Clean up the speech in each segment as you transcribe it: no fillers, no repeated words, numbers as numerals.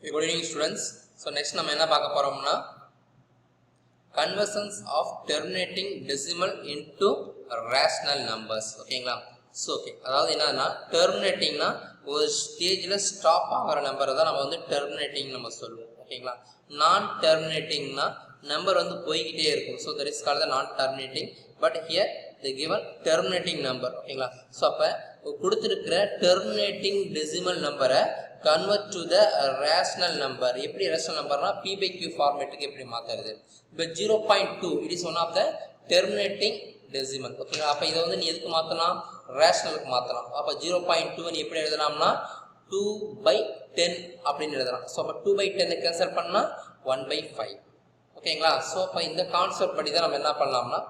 Good evening students. So next நம்ம என்ன பார்க்க போறோம்னா conversions of terminating decimal into rational numbers. ஓகேங்களா? So okay. அதாவது என்னன்னா terminatingனா ஒரு ஸ்டேஜ்ல ஸ்டாப் ஆகிற நம்பரை தான் நம்ம வந்து terminating நம்ம சொல்லுவோம். ஓகேங்களா? நான் terminatingனா நம்பர் வந்து போய்கிட்டே இருக்கும். So that is called the non terminating. But here they given terminating number. ஓகேங்களா? So அப்ப கொடுத்திருக்கிற terminating decimal நம்பரை convert to the rational number. எப்படி rational numberனா p by q ஃபார்மேட்டுக்கு எப்படி மாத்துறது? இப்போ 0.2 it is one of the terminating decimal. ஓகேங்களா? அப்ப இத வந்து நீ எதுக்கு மாத்தலாம்? rationalக்கு மாத்தலாம். அப்ப 0.2 நீ எப்படி எழுதலாம்னா 2/10 அப்படினு எழுதலாம். சோ அப்ப 2/10 கேன்சல் பண்ணா 1/5. ஓகேங்களா? சோ அப்ப இந்த கான்செப்ட் படி தான் நம்ம என்ன பண்ணலாம்னா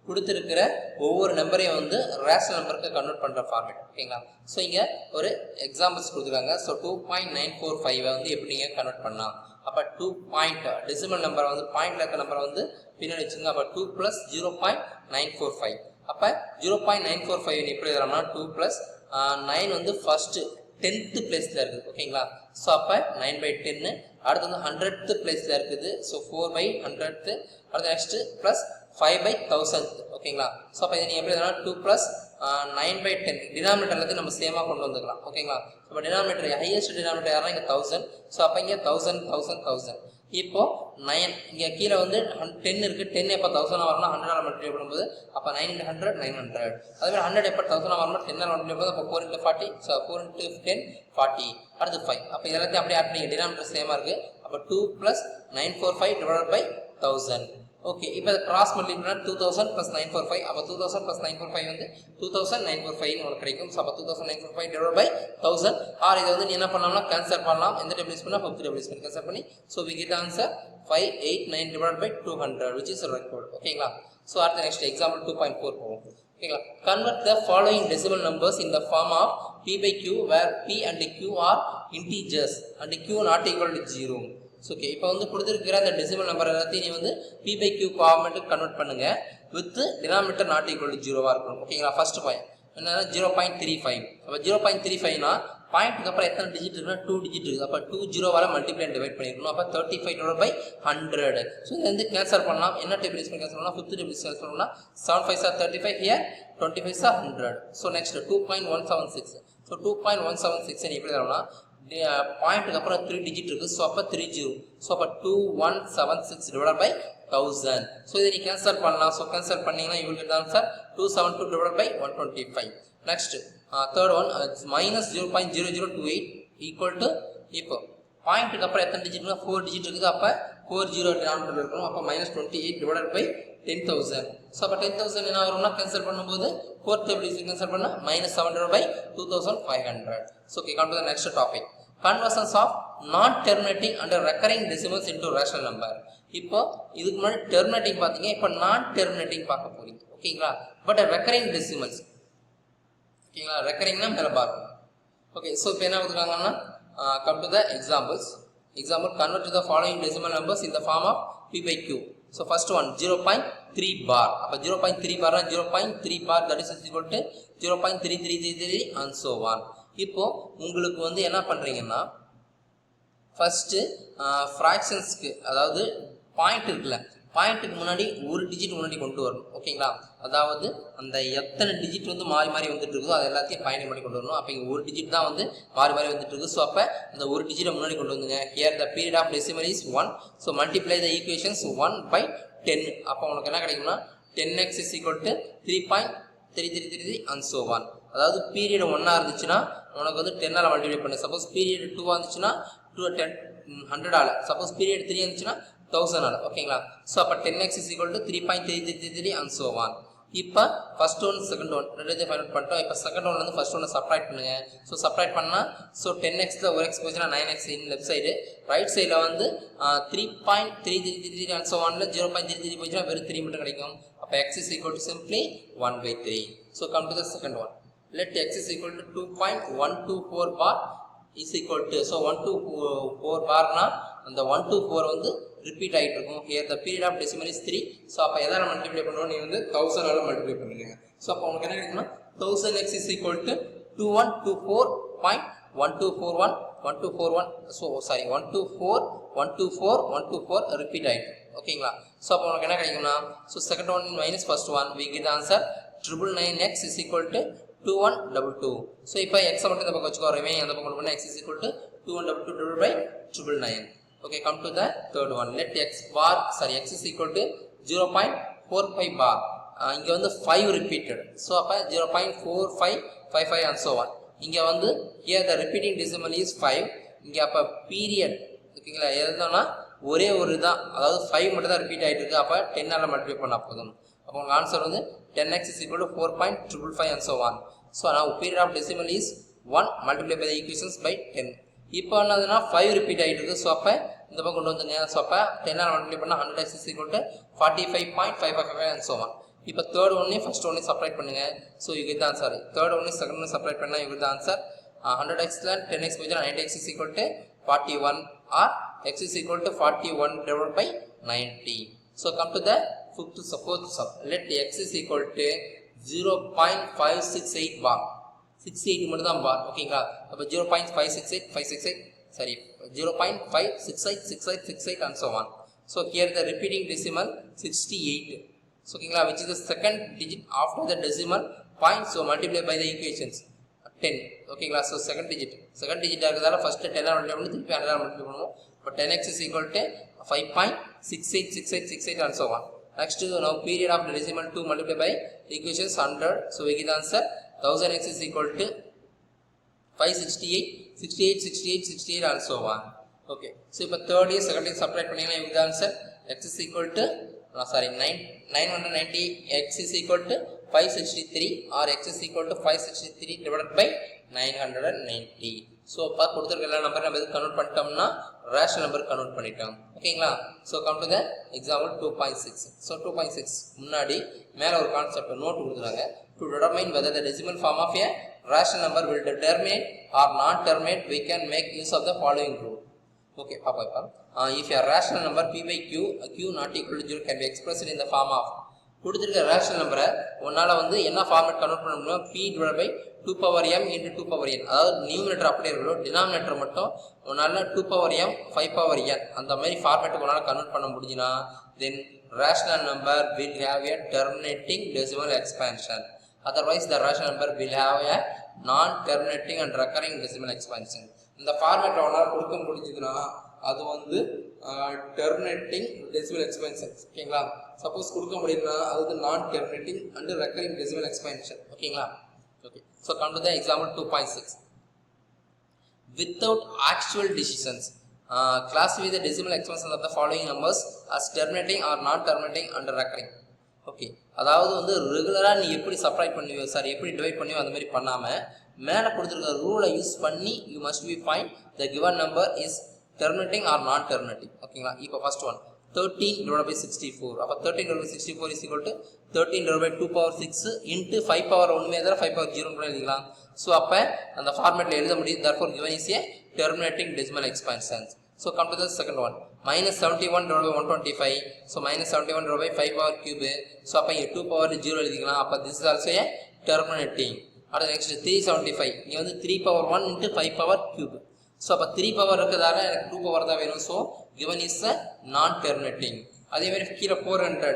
கொடுத்திருக்கிற ஒவ்வொரு நம்பரையும் வந்து ரேஷனல் நம்பருக்கு கன்வெர்ட் பண்ற ஃபார்மேட். ஓகேங்களா? சோ இங்க ஒரு எக்ஸாம்பிள்ஸ் கொடுத்துருக்காங்க. சோ 2.945 வந்து எப்படி நீங்க கன்வெர்ட் பண்ணலாம்? அப்ப 2 பாயிண்ட் டெசிமல் நம்பர் வந்து பாயிண்ட்ல இருக்க நம்பரை வந்து பின்னாடி வச்சுங்க. அப்ப 2 plus 0.945. அப்ப 0.945 எப்படி எழுதலாம்னா 2 plus 9 வந்து ஃபர்ஸ்ட் 10th பிளேஸ்ல இருக்குது. ஓகேங்களா? சோ அப்ப 9/10 அடுத்து வந்து 100th பிளேஸ்ல இருக்குது. சோ 4/100th அடுத்து நெக்ஸ்ட் பிளஸ் 5/1000. ஓகேங்களா? சோ அப்ப இத நீ எப்படி எழுதலாம் 2 plus 9/10 டினாமினேட்டர்ல நம்ம சேமா கொண்டு வந்துக்கலாம். ஓகேங்களா? அப்ப டினாமினேட்டர் ஹையஸ்ட் டினாமினேட்டர் யாரா இங்க 1000. சோ அப்ப இங்க 1000. இப்போ 9 இங்க கீழ வந்து 10 இருக்கு. 10 எப்ப 1000 வரணும் 100 ஆல மல்டிப்ளை பண்ணும்போது அப்ப 9 × 100 900. அதே மாதிரி 100 எப்ப 1000 வரணும் 10 ஆல மல்டிப்ளை பண்ணும்போது அப்ப 4 × 40 so 4 × 10 40 அடுத்து 5. அப்ப இதெல்லாம் அப்படியே ஆட் பண்ணி டினாமினேட்டர் சேமா இருக்கு. அப்ப 2 plus 945 divided by 1000. ஓகே, இப்போ கிராஸ் மல்டிப்ளை 2000 plus 945. அப்ப 2000 plus 945 வந்து 2945 னு உங்களுக்கு கிடைக்கும். சோ அப்ப 2945 divided by 1000 ஆர் இத வந்து நீ என்ன பண்ணலாம்னா கேன்சல் பண்ணலாம். எந்த டேபிள் யூஸ் பண்ணா 50 டேபிள் யூஸ் பண்ணி கேன்சல் பண்ணி so we get answer 589 divided by 200 which is record. ஓகேங்களா? சோ அடுத்த நெக்ஸ்ட் எக்ஸாம்பிள் 2.4 போவோம். ஓகேங்களா? convert the following decimal numbers in the form of p by q where p and q are integers and q not equal to 0. Okay, இப்போ வந்து கொடுத்திருக்கிற அந்த decimal number எல்லாத்தையும் நீ வந்து p by q ஃபார்மேட்டுக்கு கன்வெர்ட் பண்ணுங்க with denominator not equal to 0வா இருக்கணும். ஓகேங்களா? ஃபர்ஸ்ட் பாயிண்ட் என்னன்னா 0.35. அப்ப 0.35னா பாயிண்ட்க்கு அப்புறம் எத்தனை டிஜிட் இருக்குன்னா 2 டிஜிட் இருக்கு. அப்ப 2 0வால மல்டிப்ளை அண்ட் டிவைட் பண்ணிரணும். அப்ப 35 divided by 100. சோ இத வந்து கேன்சல் பண்ணலாம். என்ன டேபிள் யூஸ் பண்ணி கேன்சல் பண்ணலாம்? 5th டேபிள் யூஸ் பண்ணனும்னா 7 5s are 35 here 25s are 100. So next 2.176. So 2.176 நீ எப்படி எழுதலாம்னா பாயிண்ட்க்கு அப்புறம் 3 டிஜிட் இருக்கு. சோ அப்ப 30. சோ அப்ப 2176 divided by 1000. சோ இத நீ கேன்சல் பண்ணலாம். சோ கேன்சல் பண்ணீங்கன்னா you will get the answer 272 divided by 125. next third one minus 0.0028 equal to இப்போ பாயிண்ட்க்கு அப்புறம் எத்தனை டிஜிட் இருக்குன்னா 4 டிஜிட் இருக்குது. அப்ப 40 டினாமினேட்டர் இருக்கும். அப்ப -28 divided by 10000. சோ அப்ப 10000 என்ன வரும்னா கேன்சல் பண்ணும்போது 4th டேபிள் யூஸ் கேன்சல் பண்ணா -7 divided by 2500. so okay, come to the next topic, conversions of non terminating and recurring decimals into rational number. இப்போ இதுக்கு முன்னாடி terminating பாத்தீங்க, இப்போ non terminating பார்க்க போறீங்க. ஓகேங்களா? பட் recurring decimals ஓகேங்களா? recurringனா மேல பாருங்க. ஓகே, சோ இப்போ என்ன கொடுத்திருக்காங்கன்னா come to the examples. example, convert to the following decimal numbers in the form of p by q. so first one 0.3 bar. அப்ப 0.3 bar னா 0.3 bar that is equal to 0.3333 and so on. இப்போ உங்களுக்கு வந்து என்ன பண்றீங்கன்னா first ஃபிராக்ஷன்ஸ்க்கு அதாவது point இருக்குல்ல, பாயிண்ட்டுக்கு முன்னாடி ஒரு டிஜிட் முன்னாடி கொண்டு வரணும். ஓகேங்களா? அதாவது அந்த எத்தனை டிஜிட் வந்து மாறி மாறி வந்துட்டு இருக்குதோ அது எல்லாத்தையும் பாயிண்ட் பண்ணி கொண்டு வரணும். அப்போ இங்கே ஒரு டிஜிட் தான் வந்து மாறி மாறி வந்துட்டு இருக்கு. ஸோ அப்போ அந்த ஒரு டிஜிட்டை முன்னாடி கொண்டு வந்துங்க. Here the period of decimal is 1. So multiply the equations 1/10. அப்போ உனக்கு என்ன கிடைக்கும்னா 10x is equal to 3.3333 and so on. அதாவது பீரியட் 1 இருந்துச்சுன்னா உனக்கு வந்து 10 ஆல மல்டிப்ளை பண்ணு. சப்போஸ் பீரியட் 2 இருந்துச்சுன்னா 100 ஆல. சப்போஸ் பீரியட் 3 இருந்துச்சுன்னா 1000 ஆல. ஓகேங்களா? சோ அப்ப 10x is equal to 3.3333 and so on. இப்போ ஃபர்ஸ்ட் ஒன் செகண்ட் ஒன் ரெண்டுத்தையும் ஃபைண்ட் அவுட் பண்ணிட்டோம். இப்போ செகண்ட் ஒன்ல இருந்து ஃபர்ஸ்ட் ஒன்னை சப்ட்ராக்ட் பண்ணுங்க. சோ சப்ட்ராக்ட் பண்ணா சோ 10xல ஒரு x போச்சுனா 9x இன் லெஃப்ட் சைடு, ரைட் சைடுல வந்து 3.3333 and so onல 0.33 போச்சுனா வெறும் 3 மட்டும் கிடைக்கும். அப்ப x is equal to simply 1/3. so come to the second one, let x is equal to 2.124 bar is equal to, so 124 bar னா அந்த 124 வந்து ரிப்பீட் ஆயிட்டு இருக்கும். here the period of decimal is 3. So அப்ப எதால மல்டிப்ளை பண்ணனும்? நீ வந்து 1000 ஆல மல்டிப்ளை பண்ணுங்க. சோ அப்ப உங்களுக்கு என்ன கிடைக்கும்னா 1000x is equal to 2124 1241 1241 so sorry 124 124 124 repeat ஆயிட்டு ஓகேங்களா சோ அப்ப உங்களுக்கு என்ன கிடைக்கும்னா so second one minus first one we get the answer 999x is equal to 2122 so இப்போ x மட்டும் இந்த பக்கம் வெச்சுக்கோ ரிமைனிங் அந்த பக்கம் கொண்டு போனா x is equal to 2122 divided by 999 okay come to the third one let x bar sorry x is equal to 0.45 bar இங்க வந்து 5 repeated so அப்ப 0.4555 and so on இங்க வந்து here the repeating decimal is 5 இங்க அப்ப period ஓகேங்களா எழுதணும்னா ஒரே ஒரு தான் அதாவது 5 மட்டும் தான் ரிப்பீட் ஆயிட்டு இருக்கு அப்ப 10 ஆல மல்டிப்ளை பண்ணா போதும் அப்ப உங்க ஆன்சர் வந்து 10x is equal to 4.555 and so on so now period of decimal is 1 multiplied by the equations by 10 இப்போ என்னதுன்னா 5 ரிப்பீட் ஆயிட்டு இருக்கு சோ அப்ப இந்த பக்கம் கொண்டு வந்து சோ அப்ப 10 ஆல மல்டிப்ளை பண்ணா 100x is equal to 45.555 and so on இப்போ third one first one subtract பண்ணுங்க so you get the answer third one second one subtract பண்ணா you get the answer 100x ல 10x போயினா 90x is equal to 41 or x is equal to 41 divided by 90 so come to the fourth sum let x is equal to 0.568 bar 68 மட்டும் தான் பார் ஓகேங்களா அப்ப 0.568 sorry 0.568 and so on so here the repeating decimal 68 so okay, which is the second digit after the decimal point so multiply by the equations 10 okay so second digit ஆகுதால first 10 ஆல multiply பண்ணி திருப்பி 100 ஆல multiply பண்ணுவோம் but 10x is equal to 5.6868 and so on next now period of the decimal 2 multiply by equations 100 so we get the answer 1000x is equal to 568 and so on okay so இப்போ third year second year subtract பண்ணீங்கன்னா you get the answer x is equal to 990 x is equal to 563 or x is equal to 563 divided by 990 so அப்ப கொடுத்திருக்க எல்லா number நம்ம எது convert பண்ணிட்டோம்னா rational number convert பண்ணிட்டோம் ஓகேங்களா so come to the example 2.6 so 2.6 முன்னாடி மேல ஒரு கான்செப்ட் நோட் கொடுத்துறாங்க to determine whether the decimal form of a rational number will terminate or not terminate we can make use of the following rule okay papa if a rational number p by q q not equal to 0 can be expressed in the form of கொடுத்திருக்க rational நம்பரை உன்னால வந்து என்ன format convert பண்ண முடியும் p divided by 2 power m into 2 power n அதாவது numerator அப்படியே இருக்கணும் டினாமினேட்டர் மட்டும் உன்னால 2 power m 5 power n அந்த மாதிரி ஃபார்மட் உன்னால கன்வர்ட் பண்ண முடிஞ்சினா then rational number will have a terminating decimal expansion otherwise the rational number will have a non terminating and recurring decimal expansion இந்த ஃபார்மட் உன்னால கொடுக்க முடிஞ்சதுனா அது வந்து terminating decimal expansion ஓகேங்களா சப்போஸ் கொடுக்க முடியலனா அது non terminating and recurring decimal expansion ஓகேங்களா okay so come to the example 2.6 without actual decisions classify the decimal expansion of the following numbers as terminating or non terminating and recurring okay அதாவது வந்து ரெகுலரா நீ எப்படி subtract பண்ணுவீங்க sir எப்படி divide பண்ணுவீங்க அந்த மாதிரி பண்ணாம மேல கொடுத்திருக்க ரூலை யூஸ் பண்ணி you must be find the given number is terminating or non terminating ஓகேங்களா இப்போ ஃபர்ஸ்ட் ஒன் 13 divided by 64 அப்ப 13 divided by 64 is equal to 13 divided by 2 power 6 into 5 power 1 மேதர 5 power 0 ன்னு எழுதிக்கலாம் சோ அப்ப அந்த ஃபார்மட்ல எழுத முடியும் therefore given is a terminating decimal expansion so come to the second one minus 71 divided by 125 so minus 71 divided by 5 power cube so அப்ப இங்க 2 power 0 எழுதிக்கலாம் அப்ப this is also a terminating அடுத்து next 375 நீ வந்து 3 power 1 into 5 power cube so அப்ப 3 power இருக்கதால எனக்கு 2 power தான் வேணும் so given is a non terminating அதே மாதிரி கீழ 400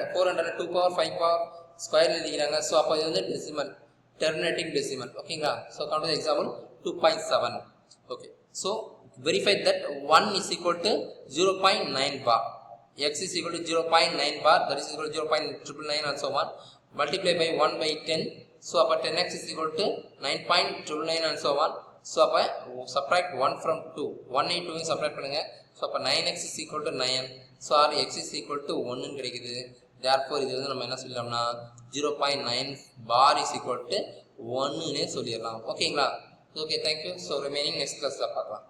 2 power 5 power ஸ்கொயர் எழுதிறாங்க so அப்ப இது வந்து decimal terminating decimal ஓகேங்களா so come to the example 2.7 okay so verify that 1 is equal to 0.9 bar x is equal to 0.9 bar that is equal to 0.999 and so on multiply by 1 by 10 so அப்ப 10x is equal to 9.999 and so on so அப்ப subtract 1 from 2 182 ன்னு subtract பண்ணுங்க so அப்ப 9x is equal to 9 so r x is equal to 1 ன்னு கிடைக்குது therefore இது வந்து நம்ம என்ன சொல்லலாம்னா 0.9 bar is equal to 1 ன்னு சொல்லிரலாம் ஓகேங்களா okay thank you so remaining next class ல பார்க்கலாம்